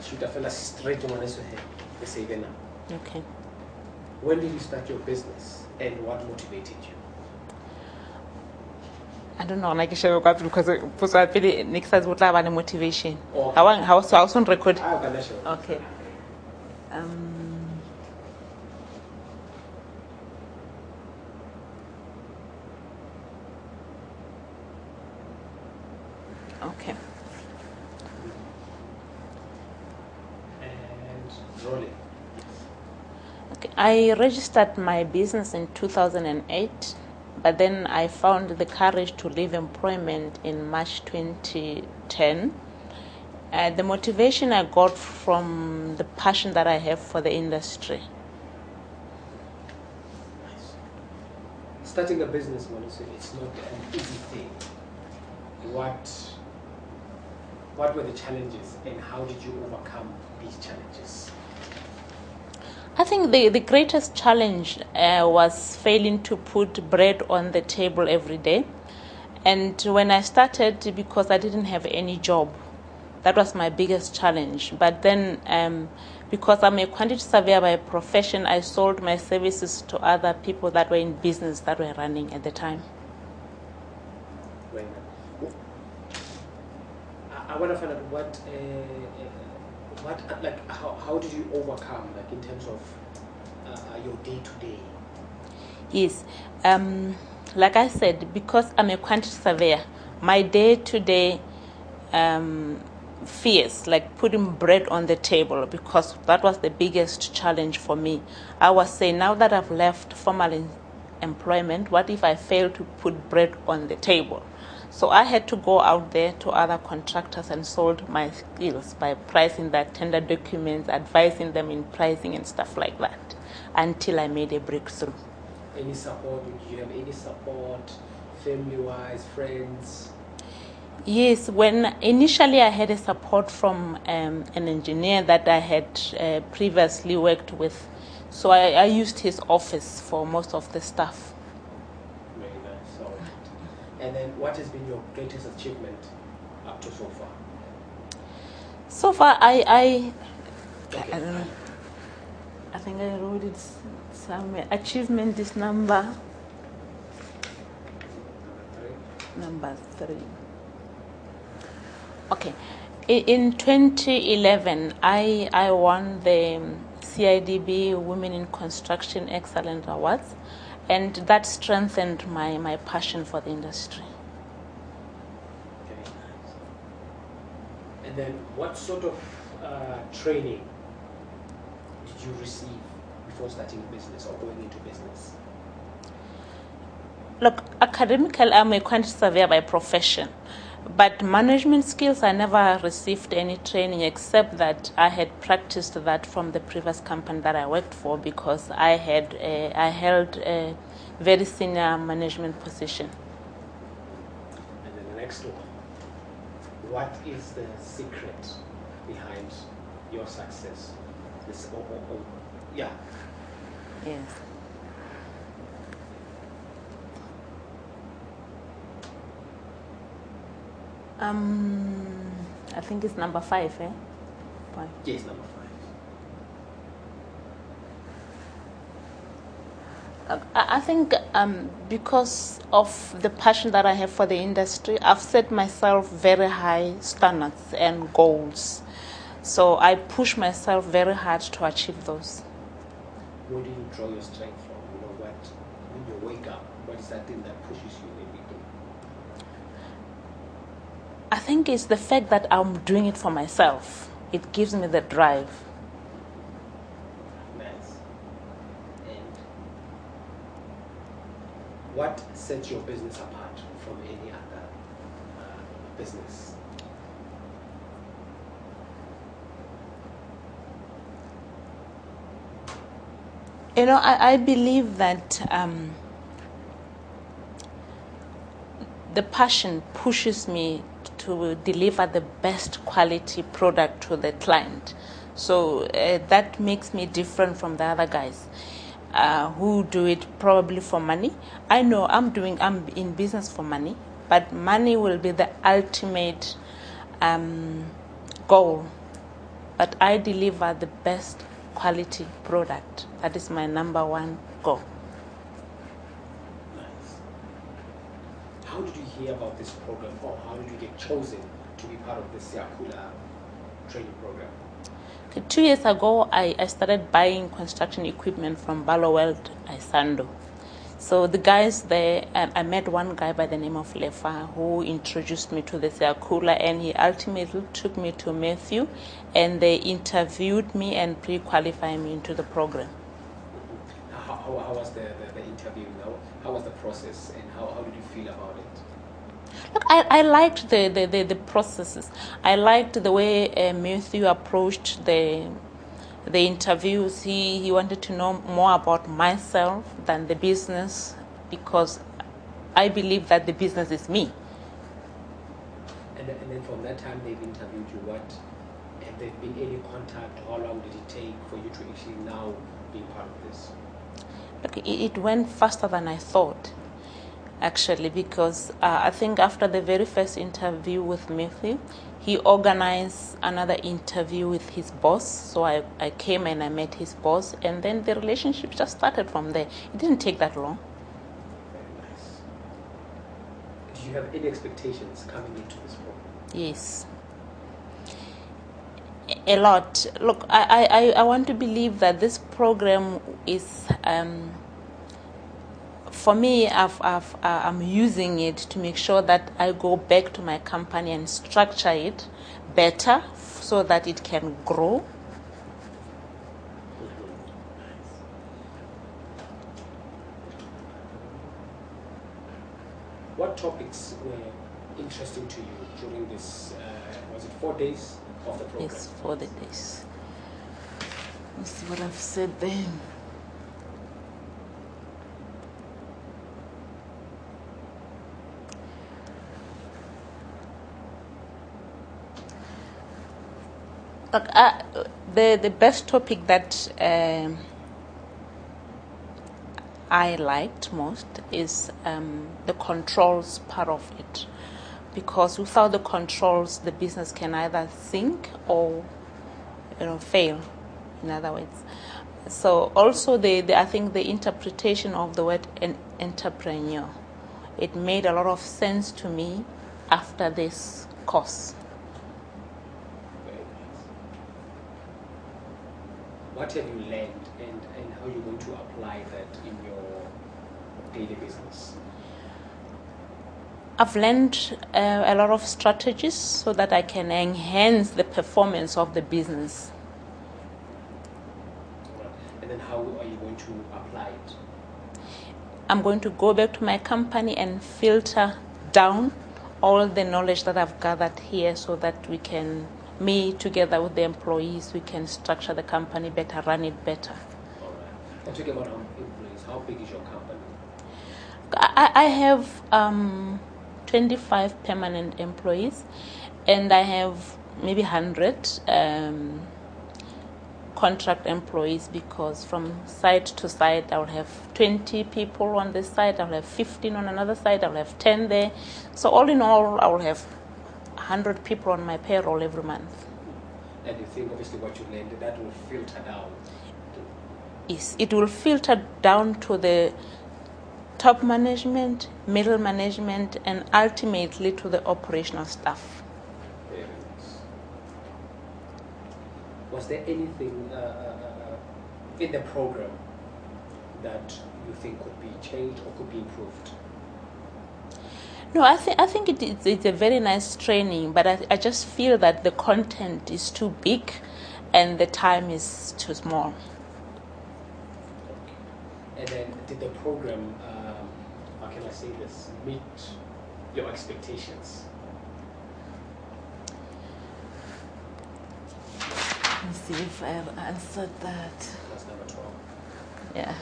shoot a fella straight on this head. They say now. Okay. When did you start your business and what motivated you? I don't know, like because I feel next time would have a motivation. Okay. I was on record. Okay. Okay. And rolling. Okay. I registered my business in 2008, but then I found the courage to leave employment in March 2010. The motivation I got from the passion that I have for the industry. Starting a business, it's not an easy thing. What were the challenges and how did you overcome these challenges? I think the greatest challenge was failing to put bread on the table every day. And when I started, because I didn't have any job, that was my biggest challenge. But then because I'm a quantity surveyor by profession, I sold my services to other people that were in business that were running at the time. I want to find out how did you overcome, like in terms of your day-to-day? Yes, like I said, because I'm a quantity surveyor, my day-to-day fears, like putting bread on the table, because that was the biggest challenge for me. I was saying, now that I've left formal employment, what if I fail to put bread on the table? So I had to go out there to other contractors and sold my skills by pricing their tender documents, advising them in pricing and stuff like that, until I made a breakthrough. Any support? Did you have any support, family-wise, friends? Yes, when initially I had a support from an engineer that I had previously worked with. So I used his office for most of the stuff. Very nice. All right. And then what has been your greatest achievement up to so far? So far, I don't know. I think I wrote it somewhere. Achievement is number 3. Okay. In 2011, I won the CIDB Women in Construction Excellence Awards, and that strengthened my passion for the industry. Okay, nice. And then what sort of training did you receive before starting a business or going into business? Look, academically, I'm a quantity surveyor by profession, but management skills, I never received any training except that I had practiced that from the previous company that I worked for, because I held a very senior management position. And then the next one, what is the secret behind your success? Yeah. Yes. I think it's number 5, eh? 5. Yes, number 5. I think because of the passion that I have for the industry, I've set myself very high standards and goals. So I push myself very hard to achieve those. Where do you draw your strength from? When you wake up, what is that thing that pushes you every day? I think it's the fact that I'm doing it for myself. It gives me the drive. Nice. And what sets your business apart from any other business? You know, I believe that the passion pushes me to deliver the best quality product to the client. So that makes me different from the other guys who do it probably for money. I know I'm in business for money, but money will be the ultimate goal but I deliver the best quality product. That is my number one goal. Nice. How did you hear about this program, or how did you get chosen to be part of the Siyakhula training program? 2 years ago, I started buying construction equipment from Barloworld, Isando. So the guys there, I met one guy by the name of Lefa who introduced me to the Siyakhula, and he ultimately took me to Matthew, and they interviewed me and pre-qualified me into the program. How was the interview now? How was the process, and how did you feel about it? Look, I liked the processes. I liked the way Matthew approached the interviews. He wanted to know more about myself than the business, because I believe that the business is me. And then from that time they've interviewed you, what? Have there been any contact? How long did it take for you to actually now be part of this? Look, it went faster than I thought, actually, because I think after the very first interview with Matthew, he organized another interview with his boss. So I came and I met his boss, and then the relationship just started from there. It didn't take that long. Very nice. Did you have any expectations coming into this program? Yes. A lot. Look, I want to believe that this program is, for me, I'm using it to make sure that I go back to my company and structure it better so that it can grow. What topics were interesting to you during this, was it 4 days of the program? Yes, 4 days. Let's see what I've said there. Look, the best topic that I liked most is the controls part of it, because without the controls, the business can either sink or fail. In other words, so also I think the interpretation of the word entrepreneur, it made a lot of sense to me after this course. What have you learned, and how are you going to apply that in your daily business? I've learned a lot of strategies so that I can enhance the performance of the business. And then how are you going to apply it? I'm going to go back to my company and filter down all the knowledge that I've gathered here, so that me together with the employees, we can structure the company better, run it better. All right. And talking about employees, how big is your company? I have 25 permanent employees, and I have maybe 100 contract employees, because from side to side I'll have 20 people on this side, I'll have 15 on another side, I'll have 10 there. So all in all, I will have 100 people on my payroll every month. And you think obviously what you learned, that will filter down? Yes, it will filter down to the top management, middle management, and ultimately to the operational staff. Very nice. Was there anything in the program that you think could be changed or could be improved? No, I think it's a very nice training, but I just feel that the content is too big and the time is too small. And then did the program, how can I say this, meet your expectations? Let's see if I have answered that. That's number 12. Yeah.